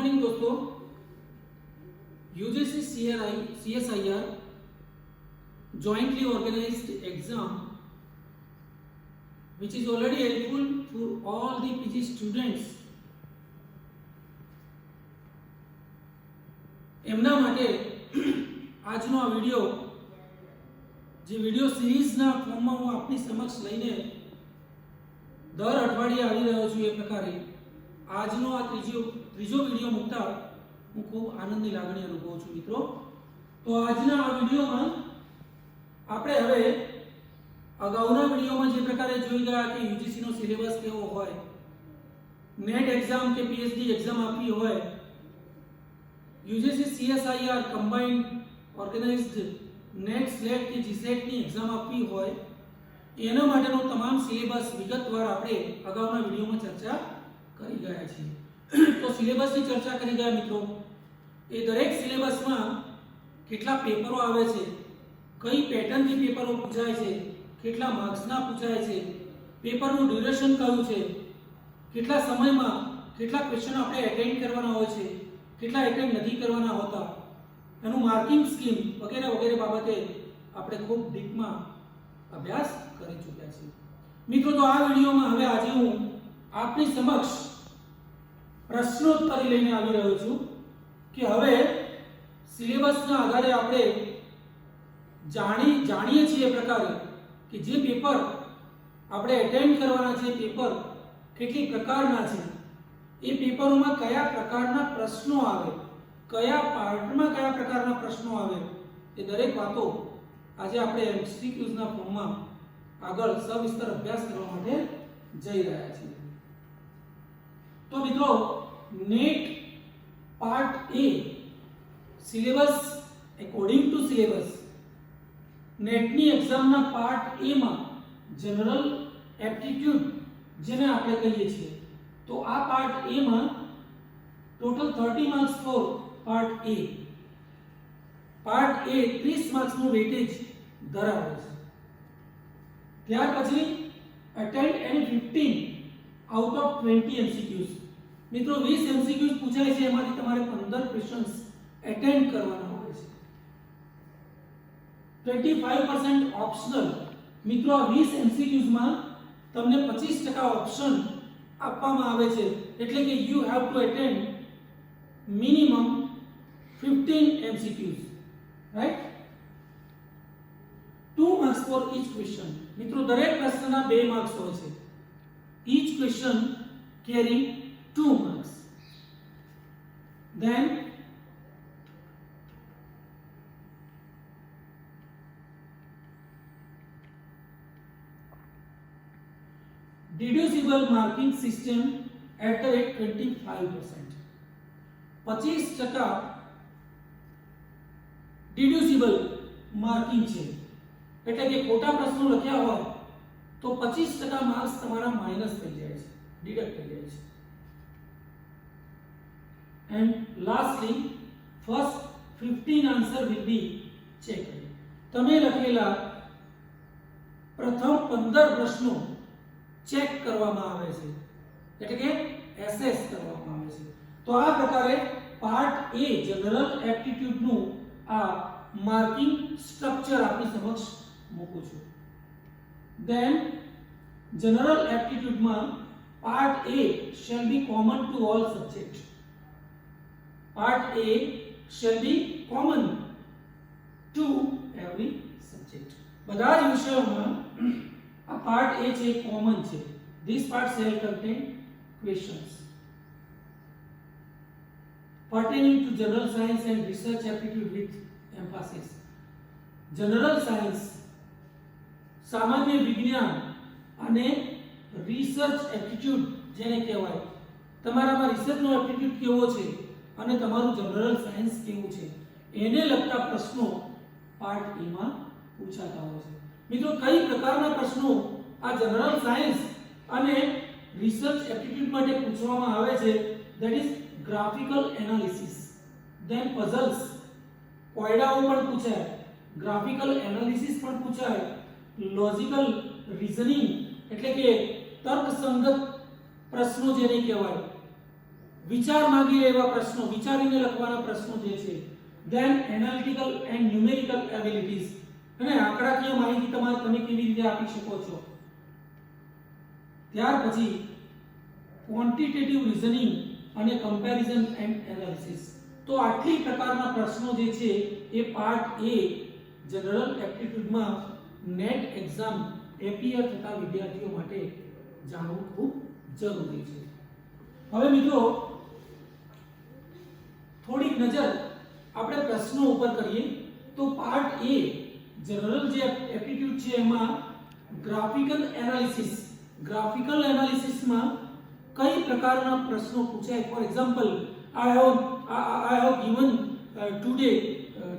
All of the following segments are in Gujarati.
मॉर्निंग दोस्तों। UGC CSIR jointly organized exam which is already helpful for all the PG students. એમના માટે આજનો આ વિડિયો જે વિડિયો સિરીઝના ફોર્મમાં હું આપની સમક્ષ લઈને દર અઠવાડિયે આવી રહ્યો છું એ પ્રકારે આજનો આ ત્રીજો વિડિયો મૂકતા હું ખૂબ આનંદની લાગણી અનુભવું છું મિત્રો। તો આજના આ વિડિયોમાં આપણે હવે અગાઉના વિડિયોમાં જે પ્રકારે જોઈ ગયા કે યુજીસી નો સિલેબસ કેવો હોય, નેટ એક્ઝામ કે પીએચડી એક્ઝામ આપવી હોય, UGC CSIR combined organised net slate કે જીસેટ ની એક્ઝામ આપવી હોય એના માટેનો તમામ સિલેબસ વિગતવાર આપણે અગાઉના વિડિયોમાં ચર્ચા કરી ગયા છીએ। તો સિલેબસની ચર્ચા કરી ગયા મિત્રો। એ દરેક સિલેબસમાં કેટલા પેપરો આવે છે, કઈ પેટર્નથી પેપરો પૂછાય છે, કેટલા માર્ક્સના પૂછાય છે, પેપરનું ડ્યુરેશન કયું છે, કેટલા સમયમાં કેટલા ક્વેશ્ચન આપણે અટેન્ડ કરવાના હોય છે, કેટલા અટેન્ડ નથી કરવાના હોતા, એનું માર્કિંગ સ્કીમ વગેરે વગેરે બાબતે આપણે ખૂબ ડીપમાં અભ્યાસ કરી ચૂક્યા છીએ મિત્રો। તો આ વિડિયોમાં હવે આજે હું આપની સમક્ષ પ્રશ્નોત્તરી લઈને આવી રહ્યો છું કે હવે સિલેબસના આધારે આપણે જાણીએ છીએ પ્રકારે કે જે પેપર આપણે અટેન્ડ કરવાના છે પેપર કેટલી પ્રકારના છે, એ પેપરોમાં કયા પ્રકારના પ્રશ્નો આવે, કયા પાર્ટમાં કયા પ્રકારના પ્રશ્નો આવે, એ દરેક વાતો આજે આપણે એમસીક્યુઝ ના ફોર્મમાં આગળ સવિસ્તર અભ્યાસ કરવા માટે જઈ રહ્યા છીએ। તો મિત્રો NET part A syllabus according to syllabus નેટની એક્ઝામના પાર્ટ એ માં જનરલ એપ્ટિટ્યુડ જેને આપણે કહીએ છીએ, તો આ પાર્ટ એ માં total 30 marks for part A. Part A 30 માર્ક્સનું વેટેજ ધરાવે છે। ત્યાર પછી attend any 15 out of 20 MCQs મિત્રો 20 એમસીક્યુઝ પૂછાય છે, એમાંથી તમારે 15 ક્વેશ્ચન્સ અટેન્ડ કરવાના હોય છે। 25% ઓપ્શનલ મિત્રો આ 20 એમસીક્યુઝ માં તમને 25% ઓપ્શન આપવામાં આવે છે, એટલે કે you have to attend minimum 15 MCQs, right. 2 marks for each question મિત્રો દરેક પ્રશ્નના 2 માર્ક્સ હોય છે। Inch question carry 2 marks. then deducible marking system at the rate 25%। 25% deducible marking છે, એટલે કે ખોટા પ્રશ્નો લખ્યા હોય તો 25% માર્ક્સ તમારા માઈનસ થઈ જાય છે, ડિડક્ટ થઈ જાય છે। and lastly first 15 answer will be checked। તમે લખેલા પ્રથમ 15 પ્રશ્નો ચેક કરવામાં આવે છે, એટલે કે એસેસ કરવામાં આવે છે। તો આ પ્રકારે પાર્ટ એ જનરલ એપ્ટિટ્યુડ નું આ માર્કિંગ સ્ટ્રક્ચર આપની સમક્ષ મૂકું છું। then જનરલ એપ્ટિટ્યુડ માં part A shall be common to all subjects। Part A shall be common to every subject। બધા જ વિષયોમાં આ પાર્ટ એ છે કોમન છે। this part shall contain questions pertaining to general science and research aptitude with emphasis। general science સામાન્ય વિજ્ઞાન અને રિસર્ચ એપ્ટિટ્યુડ જેને કહેવાય, તમારામાં રિસર્ચનો એપ્ટિટ્યુડ કેવો છે અને તમારું જનરલ સાયન્સ કેવું છે એને લગતા પ્રશ્નો પાર્ટ એ માં પૂછાતા હોય છે મિત્રો। કઈ પ્રકારના પ્રશ્નો આ જનરલ સાયન્સ અને રિસર્ચ એપ્ટિટ્યુડ માટે પૂછવામાં આવે છે, that is graphical analysis, then puzzles, કોયડાઓ પણ પૂછાય, ગ્રાફિકલ એનાલિસિસ પણ પૂછાય, લોજિકલ રીઝનિંગ એટલે કે તર્કસંગત પ્રશ્નો જેને કહેવાય, વિચાર માંગી લે એવા પ્રશ્નો, વિચારીને લખવાના પ્રશ્નો જે છે. Then analytical and numerical abilities, અને આંકડાકીય માહિતી તમે કેવી રીતે આપી શકો છો. ત્યાર પછી ક્વોન્ટિટેટિવ રીઝનિંગ અને કમ્પેરિઝન એન્ડ એનાલિસિસ. તો આટલી પ્રકારના પ્રશ્નો જે છે એ પાર્ટ એ જનરલ એપ્ટિટ્યૂડમાં નેટ એક્ઝામ એપિયર થતા વિદ્યાર્થીઓ માટે જાણવું ખૂબ જરૂરી છે. હવે મિત્રો થોડીક નજર આપણે પ્રશ્નો ઉપર કરીએ તો પાર્ટ એ જનરલ જે એપ્ટિટ્યૂડ છે એમાં ગ્રાફિકલ એનાલિસિસમાં કઈ પ્રકારના પ્રશ્નો પૂછાય. For example I have given today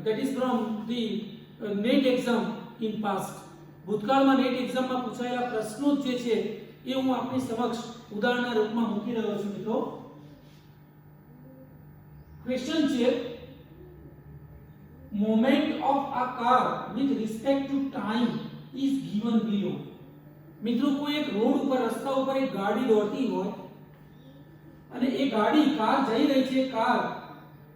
that is from the NET exam in past. ભૂતકાળમાં નેટ એક્ઝામમાં પૂછાયેલા પ્રશ્નો જે છે એ હું આપની સમક્ષ ઉદાહરણના રૂપમાં મૂકી રહ્યો છું મિત્રો. ક્વેશ્ચન છે moment of a car with respect to time is given below. મિત્રો કોઈ એક રોડ ઉપર રસ્તા ઉપર એક ગાડી દોડતી હોય અને એ ગાડી કાર જઈ રહી છે, કાર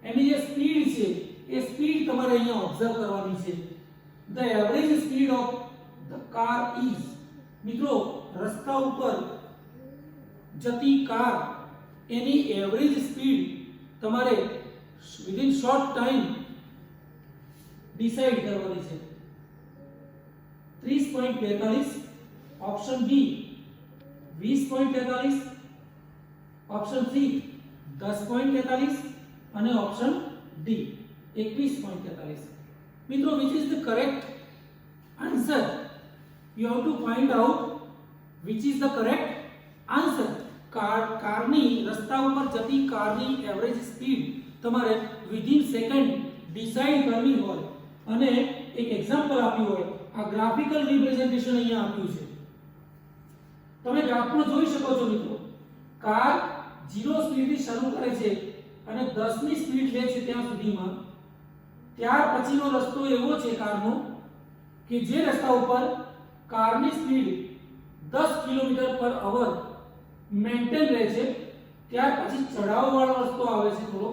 એની જે સ્પીડ છે એ સ્પીડ તમારે અહીંયા ઓબ્ઝર્વ કરવાની છે. the average speed of the car is, મિત્રો રસ્તા ઉપર જતી કાર એની એવરેજ સ્પીડ તમારે વિધિન શોર્ટ ટાઈમ ડિસાઈડ કરવાની છે. 30.43, ઓપ્શન બી 20.43, ઓપ્શન સી 10.43 અને ઓપ્શન ડી 21.43. મિત્રો which is the correct answer? You have to find out which is the correct answer. કારની રસ્તા ઉપર જતી કારની એવરેજ સ્પીડ તમારે વિધિન સેકન્ડ ડિસાઈડ કરવી હોય અને એક એક્ઝામ્પલ આપ્યું હોય. આ ગ્રાફિકલ રિપ્રેઝન્ટેશન અહીંયા આપ્યું છે. તમે ગ્રાફમાં જોઈ શકો છો મિત્રો, કાર 0 સ્પીડથી શરૂ કરે છે અને 10 ની સ્પીડ લે છે ત્યાં સુધીમાં. ત્યાર પછીનો રસ્તો એવો છે કારનો કે જે રસ્તા ઉપર કારની સ્પીડ 10 કિલોમીટર/અવર મેન્ટેન રહે છે. ત્યાર પછી ચઢાવવાળો રસ્તો આવે છે, થોડો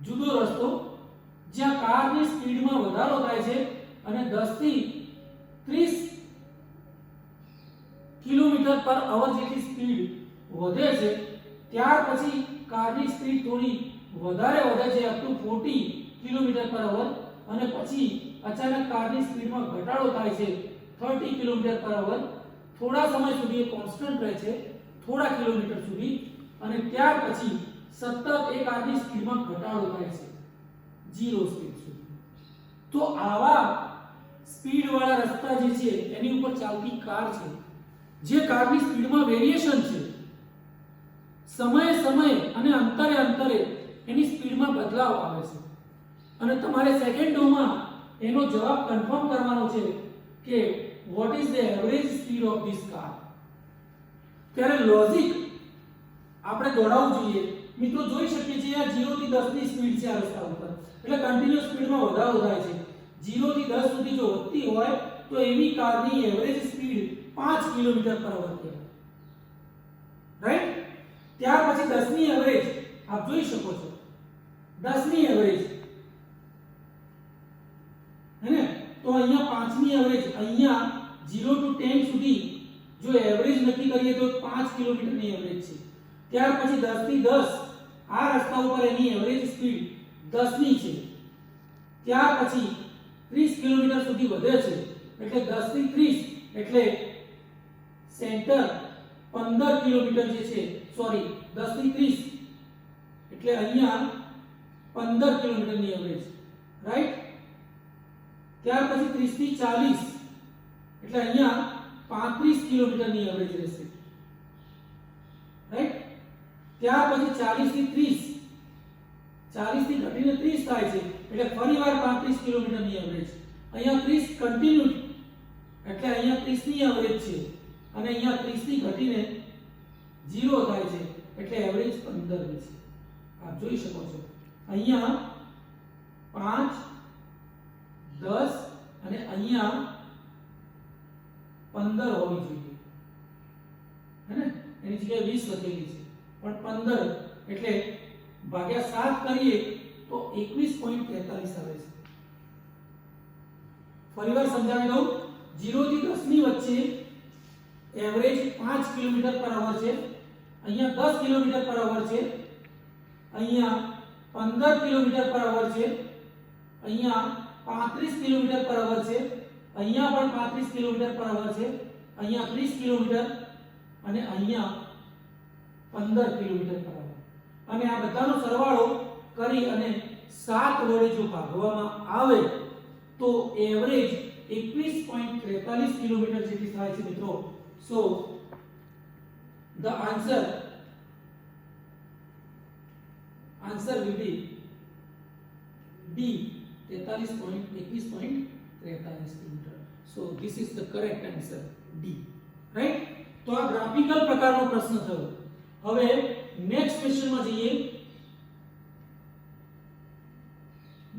જુદો રસ્તો, જ્યાં કારની સ્પીડમાં વધારો થાય છે અને 10 થી 30 કિલોમીટર/અવર જેટલી સ્પીડ વધે છે. ત્યાર પછી કારની સ્પીડ થોડી વધારે વધે છે અપ ટુ 40 કિલોમીટર/અવર અને પછી અચાનક કારની સ્પીડમાં ઘટાડો થાય છે 30 કિલોમીટર/અવર. થોડા સમય સુધી એ કોન્સ્ટન્ટ રહે છે, થોડા કિલોમીટર સુધી, અને ત્યાર પછી સતત એ કારની સ્પીડમાં ઘટાડો થાય છે 0 સ્પીડ સુધી. તો આવા સ્પીડ વાળા રસ્તા જે છે એની ઉપર ચાલતી કાર છે, જે કારની સ્પીડમાં વેરિએશન છે, સમયે અને અંતરે એની સ્પીડમાં બદલાવ આવે છે અને તમારે સેકન્ડોમાં એનો જવાબ કન્ફર્મ કરવાનો છે કે what is the average speed of this car. ત્યારે લોજિક આપણે દોડાવવું જોઈએ. મિત્રો જોઈ શકીએ છીએ આ 0 થી 10 ની સ્પીડ છે આ રસ્તા ઉપર, એટલે કન્ટિન્યુઅસ સ્પીડમાં વધારો થાય છે. 0 થી 10 સુધી જો વધતી હોય તો એવી કારની એવરેજ સ્પીડ 5 કિલોમીટર/અવર કહેવાય, રાઈટ. ત્યાર પછી 10 ની એવરેજ આપ જોઈ શકો છો, 10 ની એવરેજ હે ને, તો અહીંયા 5 ની એવરેજ, અહીંયા 0 to 10 સુધી જો એવરેજ નક્કી કરીએ તો 5 કિલોમીટરની એવરેજ છે. ત્યાર પછી 10 થી 10 આ રસ્તા ઉપર એની એવરેજ સ્પીડ 10 ની છે. ત્યાર પછી 30 કિલોમીટર સુધી વધે છે, એટલે 10 થી 30 એટલે સેન્ટર 15 કિલોમીટર જે છે, સોરી 10 થી 30 એટલે અહીંયા 15 કિલોમીટરની એવરેજ, રાઈટ. ત્યાર પછી 30 થી 40 એટલે અહીંયા 35 કિલોમીટરની એવરેજ રહેશે, રાઈટ. ત્યાર પછી 40 થી 30, 40 થી ઘટીને 30 થાય છે એટલે ફરીવાર 35 કિલોમીટરની એવરેજ. અહીંયા 30 કન્ટિન્યુ એટલે અહીંયા 30 ની એવરેજ છે અને અહીંયા 30 થી ઘટીને 0 થાય છે એટલે એવરેજ 15 છે. આપ જોઈ શકો છો અહીંયા 5, 10 અને અહીંયા 15 હોવી જોઈએ, હે ને, એની જગ્યાએ 20 લખેલી છે પણ 15 એટલે ભાગ્યા 7 કરીએ તો 21.43 આવે છે. ફરીવાર સમજાવી દઉં, 0 થી 10 ની વચ્ચે એવરેજ 5 કિલોમીટર પર અવર છે. અહીંયા 10 કિલોમીટર પર અવર છે, અહીંયા 15 કિલોમીટર પર અવર છે, અહીંયા 35 કિલોમીટર પર અવર છે, અહીંયા પણ 35 કિલોમીટર પર અવર છે, અહીંયા 30 કિલોમીટર અને અહીંયા 15 કિલોમીટર પર અવર. અને આ બધાનો સરવાળો કરી અને 7 વડે જો ભાગવામાં આવે તો એવરેજ 21.43 કિલોમીટર જેટલી થાય છે મિત્રો. સો the answer will be D, 43.21.43 kilometre. So this is the correct answer, D, right? તો આ ગ્રાફિકલ પ્રકારનો પ્રશ્ન થયો. હવે નેક્સ્ટ ક્વેશ્ચન માં જઈએ.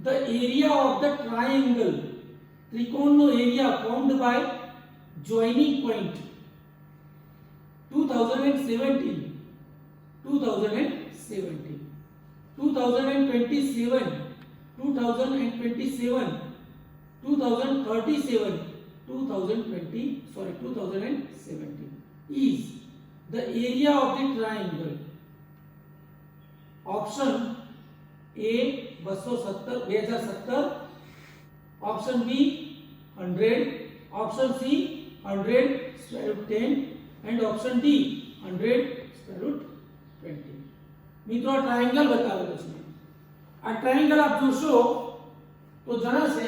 The area of the triangle, ત્રિકોણનો area formed by joining point 2017, 2027, 2027, 2027, 2037, 2017 is the area of the triangle. Option A 2017, option B 100, option C 100 square root 10 and option D 100 square root 20. મિત્રો ટ્રાયેંગલ બતાવેલો છે. આ ટ્રાયેંગલ આપ જોશો તો જણાશે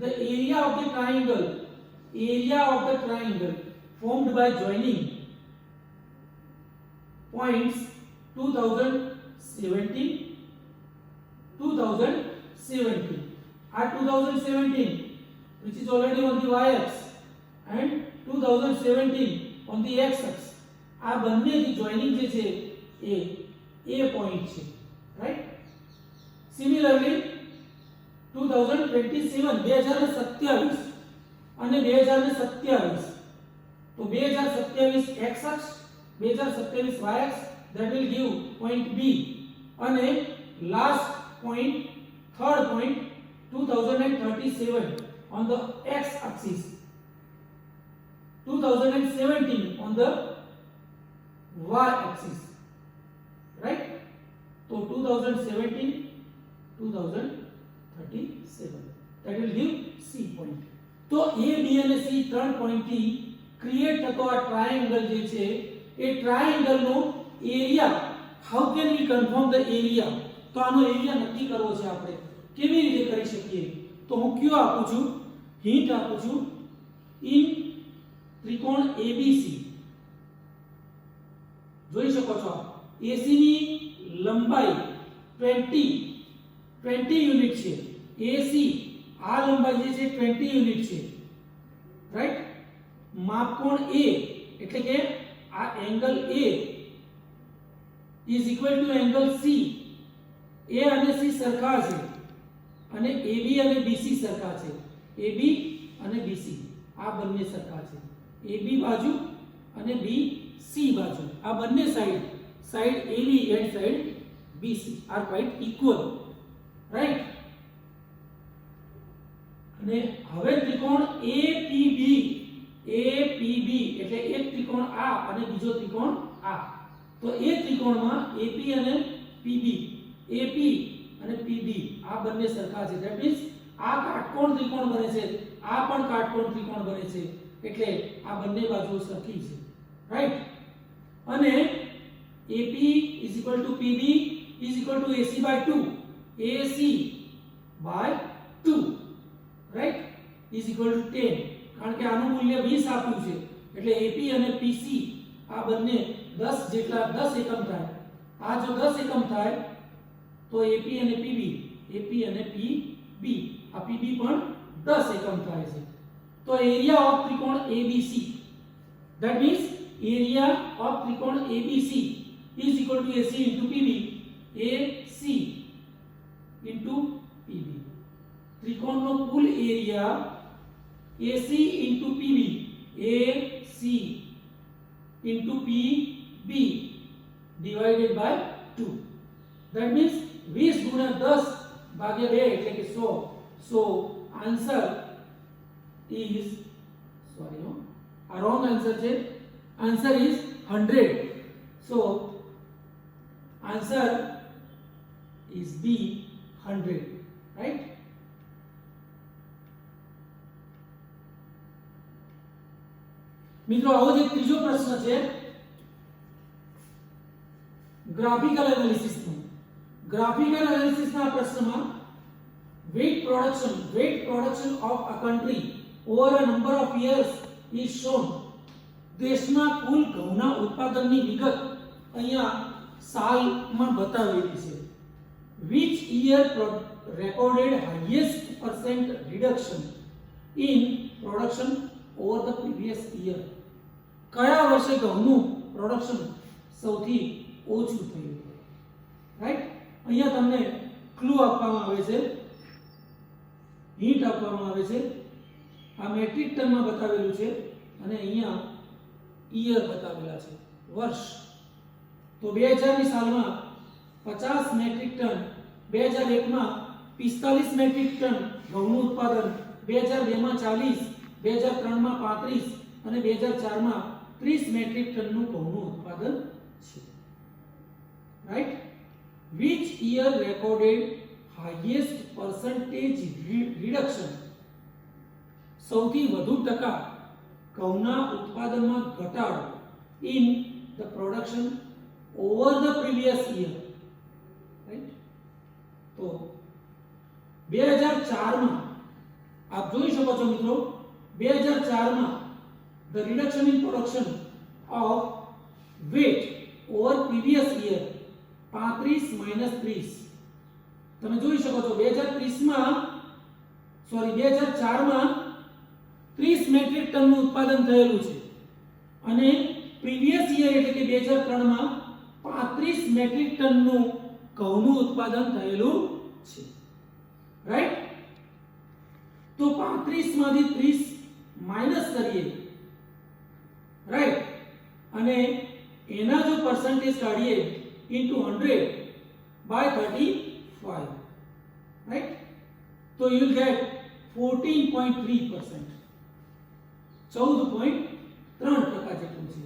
the area of the triangle formed by joining points 2017, 2017. At 2017 which is already on the y-axis and 2017 on the x-axis. આ બંનેની જોઈનિંગ જે છે એ પોઈન્ટ છે, રાઈટ? સિમિલરલી 2027 2027 અને 2027 તો 2027 x અક્ષ 2027 y અક્ષ that will give point B અને last point third point 2037 on the x axis, 2017 on the y axis, right? So 2017 2037 that will give C point. તો A B અને C ત્રણ પોઈન્ટ થી ક્રિએટ થતો આ ટ્રાયેંગલ જે છે એ ટ્રાયેંગલ નો area, how can we confirm the area? તો આનો એરિયા નક્કી કરવો છે આપણે. કેવી રીતે કરી શકીએ? તો હું ક્યુ આપું છું, હિન્ટ આપું છું. ઇન ત્રિકોણ ABC જોઈ શકો છો AC ની લંબાઈ 20 યુનિટ છે. AC આ લંબાઈ જે છે 20 યુનિટ છે, રાઈટ? માપકોણ A એટલે કે આ angle A is equal to angle C. A અને C સરખા છે અને AB અને BC સરખા છે. AB અને BC આ બંને સરખા છે. AB બાજુ અને BC બાજુ આ બંને side AB and side BC are quite equal, right? અને હવે ત્રિકોણ APB એટલે એક ત્રિકોણ આ અને બીજો ત્રિકોણ આ. તો એ ત્રિકોણમાં AP અને PB આ બંને સરખા છે. ધેટ મીન્સ આ કાટકોણ ત્રિકોણ બને છે, આ પણ કાટકોણ ત્રિકોણ બને છે, એટલે આ બંને બાજુઓ સરખી છે, રાઈટ? અને AP is equal to PB is equal to AC by 2, AC by 2, right? is equal to 10. કારણ કે આનું મૂલ્ય 20 આપ્યું છે એટલે AP અને PC આ બંને 10 જેટલા 10 એકમ થાય. આ જો 10 એકમ થાય તો AP અને PB આ PB પણ 10 એકમ થાય છે. તો એરિયા ઓફ ત્રિકોણ ABC, that means area of ત્રિકોણ ABC is equal to AC into PB, AC into PB. ત્રિકોણનો કુલ area AC into PB, AC into PB divided by 2. That means ગુણ્યા 10 ભાગ્યા 2 એટલે કે 100. સો આન્સર ઇઝ આ રોંગ આન્સર છે. Answer is 100. So answer is B 100, right. મિત્રો આવો જ એક ત્રીજો પ્રશ્ન છે ગ્રાફિકલ એનાલિસિસનો. ગ્રાફિકલ એનાલિસિસના પ્રશ્નમાં weight production of a country over a number of years is shown. દેશના કુલ ઘઉંના ઉત્પાદનની વિગત અહીંયા સાલમાં બતાવેલી છે. which year recorded highest percent reduction in production over the previous year? કયા વર્ષે ઘઉંનું પ્રોડક્શન સૌથી ઓછું થયું? રાઈટ. અહીંયા તમને ક્લુ આપવામાં આવે છે, હિન્ટ આપવામાં આવે છે. આ મેટ્રિક ટનમાં બતાવેલું છે અને અહીંયા ઈયર બતાવેલા છે, વર્ષ. તો 2000 ની સાલમાં 50 મેટ્રિક ટન, 2001 માં 45 મેટ્રિક ટન ઘઉંનું ઉત્પાદન, 2002 માં 40, 2003 માં 35 અને 2004 માં 30 મેટ્રિક ટનનું ઘઉંનું ઉત્પાદન છે. Right. which year recorded highest percentage reduction? સૌથી વધુ ટકા ઘઉંના ઉત્પાદનમાં ઘટાડો in the production over the previous year, right? તો 2004 માં આપ જોઈ શકો છો મિત્રો, 2004 માં the reduction in production of wheat over previous year 35 minus 30. તમે જોઈ શકો છો 2030 માં 2004 માં 30 મેટ્રિક ટનનું ઉત્પાદન થયેલું છે અને પ્રીવિયસ યર એટલે કે 2003 માં 35 મેટ્રિક ટનનું ઘઉંનું ઉત્પાદન થયેલું છે. રાઈટ. તો 35 માંથી 30 માઈનસ કરીએ, રાઈટ, અને એના જો પર્સન્ટેજ કાઢીએ into 100 by 35, right? So you will get 14.3%. 14.3% જેટલું છે.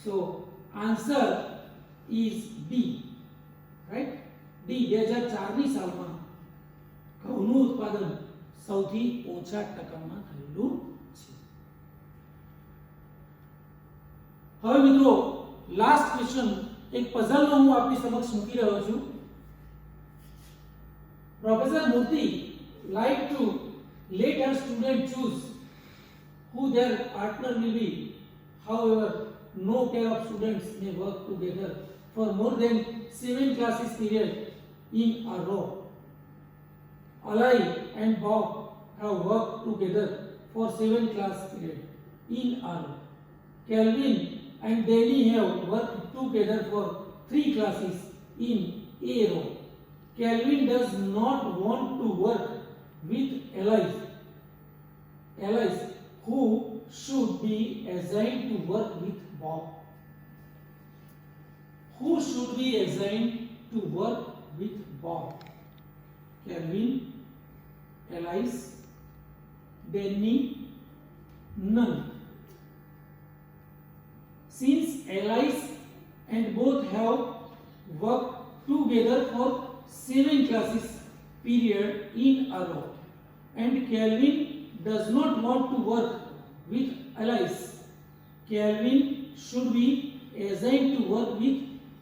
So answer is D, right? D 2004 ની સાલમાં ઘઉંનું ઉત્પાદન સૌથી ઓછા ટકામાં થયેલું છે. હવે મિત્રો લાસ્ટ ક્વેશ્ચન એક પઝલનો હું આપની સમક્ષ મૂકી રહ્યો છું. પ્રોફેસર મૂર્તિ like to let her student choose who their partner will be. However, no pair of students may work together for more than 7 classes period in a row. Ali and Bob have worked together for 7 class period in a row. Kelvin and Danny have worked together for 3 classes in a row. Kelvin does not want to work with Alice, who should be assigned to work with Bob. Who should be assigned to work with Bob? Kelvin, Alice, Danny, none. Since Alice and both have worked together for 7 classes period in a row, and Kelvin does not want to work with Alice, Kelvin should be assigned to work with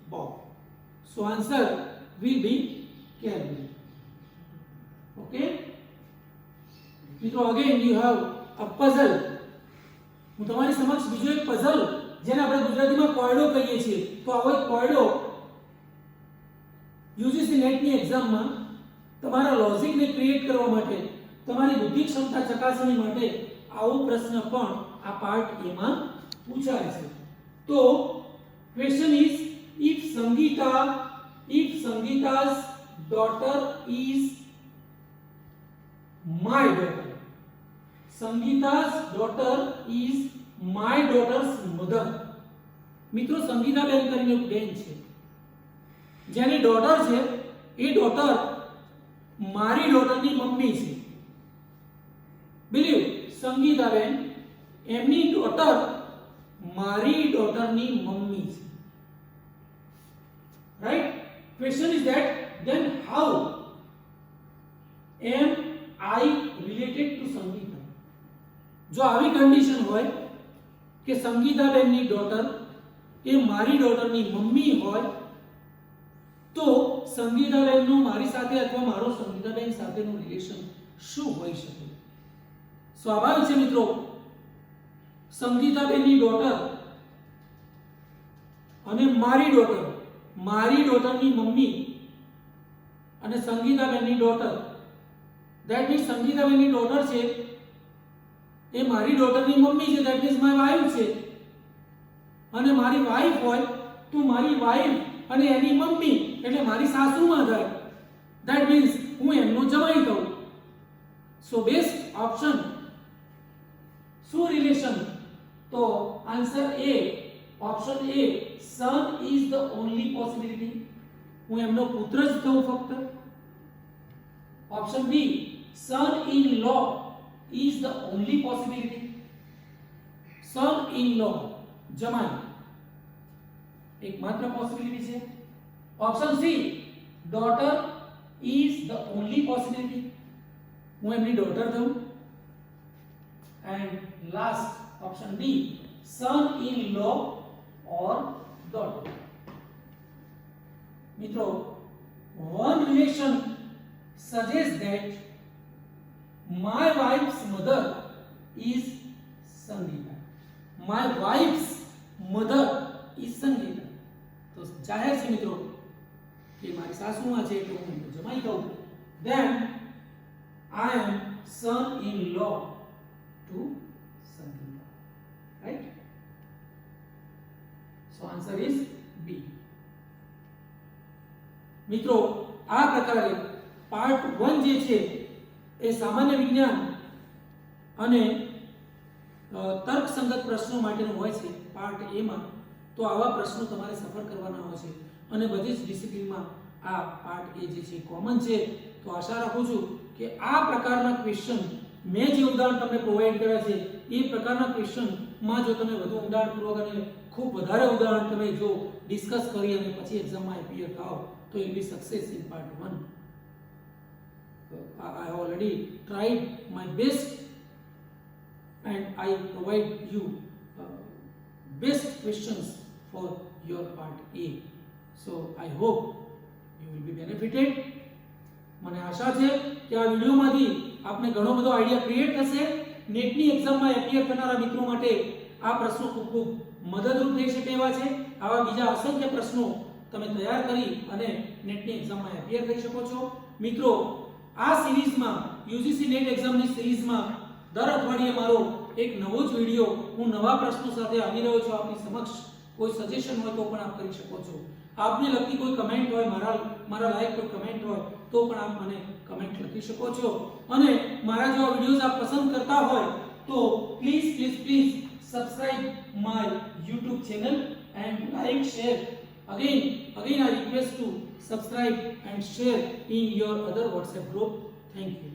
Bob. So answer will be Kelvin. Okay? So again you have a puzzle. હું તમારી સમક્ષ બીજો એક પઝલ જેને આપણે ગુજરાતીમાં કોયડો કહીએ છીએ. તો આવો એક કોયડો યુજીસી નેટની એક્ઝામમાં તમારા લોજિકને ક્રિએટ કરવા માટે, તમારી બુદ્ધિ ક્ષમતા ચકાસણી માટે આવો પ્રશ્ન પણ આ પાર્ટ એમાં પૂછાય છે. તો question is if Sangeeta's daughter is my daughter, Sangeeta's daughter is my daughter's mother. મિત્રો સંગીતાબેન કરીને એક બેન છે જેની ડોટર છે એ ડોટર મારી ડોટરની મમ્મી છે. બિલીવ સંગીતાબેન એમની ડોટર મારી ડોટરની મમ્મી છે. Right? Question is that then how am I related to Sangita? જો આવી કન્ડિશન હોય કે સંગીતાબેનની ડોટર એ મારી ડોટરની મમ્મી હોય તો સંગીતાબેનનું મારી સાથે અથવા મારો સંગીતાબેન સાથેનું રિલેશન શું હોઈ શકે? સ્વાભાવિક છે મિત્રો, સંગીતાબેનની ડોટર અને મારી ડોટરની મમ્મી અને સંગીતાબેનની ડોટર, ધેટ મીન્સ સંગીતાબેનની ડોટર છે એ મારી ડોટરની મમ્મી છે, ધેટ મીન્સ મારી વાઈફ છે. અને મારી વાઈફ હોય તો મારી વાઈફ અને એની મમ્મી એટલે મારી સાસુમાં થાય, ધેટ મીન્સ હું એમનો જમાઈ થઉં. સો બેસ્ટ ઓપ્શન શું રિલેશન? તો આન્સર એ, option A, son is the only possibility. હું એમનો પુત્ર જ થઉં ફક્ત. Option B, son in law is the only possibility. Son in law જમાઈ એકમાત્ર પોસિબિલિટી છે. Option C, daughter is the only possibility. હું એમની ડોટર થઉં. And last option D, son in law or daughter. મિત્રો, one relation suggests that my wife's mother is Sangeeta. My wife's mother is Sangeeta. તો જાહેર છે મિત્રો કે મારી સાસુમાં છે એટલે હું જમાઈ કહું. Then I am son-in-law to Sangeeta. Right? So answer is B. મિત્રો, આ પ્રકારે પાર્ટ 1 જે છે એ સામાન્ય વિજ્ઞાન અને તર્કસંગત પ્રશ્નો માટેનું હોય છે પાર્ટ એ માં. તો આવા પ્રશ્નો તમારે સફળ કરવાના હોય છે અને બધી જ ડિસિપ્લિનમાં આ પાર્ટ એ જે છે કોમન છે. તો આશા રાખું છું કે આ પ્રકારના ક્વેશ્ચન મેં જે ઉદાહરણ તમને પ્રોવાઈડ કર્યા છે એ પ્રકારના ક્વેશ્ચનમાં જો તમે વધુ ઊંડાણપૂર્વક અને ખૂબ વધારે ઉદાહરણ તમે જો ડિસ્કસ કરી અને પછી એક્ઝામમાં એપિયર થાઓ તો you'll be success in part 1. I have already tried my best and I provide you best questions for your part A. So I hope you will be benefited. મને આશા છે કે આ વિડિયોમાંથી આપને ઘણો બધો આઈડિયા ક્રિએટ થશે. નેટની એક્ઝામમાં એપિયર કરનારા મિત્રો માટે આ પ્રશ્નો ખૂબ ખૂબ મદદરૂપ થઈ શકે એવા છે. આવા બીજા અસંખ્ય પ્રશ્નો તમે તૈયાર કરી અને નેટની એક્ઝામમાં એપિયર થઈ શકો છો. મિત્રો, આ સિરીઝમાં યુજીસી નેટ એક્ઝામની સિરીઝમાં દર અઠવાડિયે મારો એક નવો જ વિડિયો હું નવા પ્રશ્નો સાથે આવી રહ્યો છું આપની સમક્ષ. કોઈ સજેશન હોય તો પણ આપ કરી શકો છો. આપને લગતી કોઈ કમેન્ટ હોય, મારા લાયક કોઈ કમેન્ટ હોય તો પણ આપ મને કમેન્ટ લખી શકો છો. અને મારા જો વિડિયોઝ આપ પસંદ કરતા હોય તો please subscribe my YouTube channel and like, share. Again I request to subscribe and share in your other WhatsApp group. Thank you.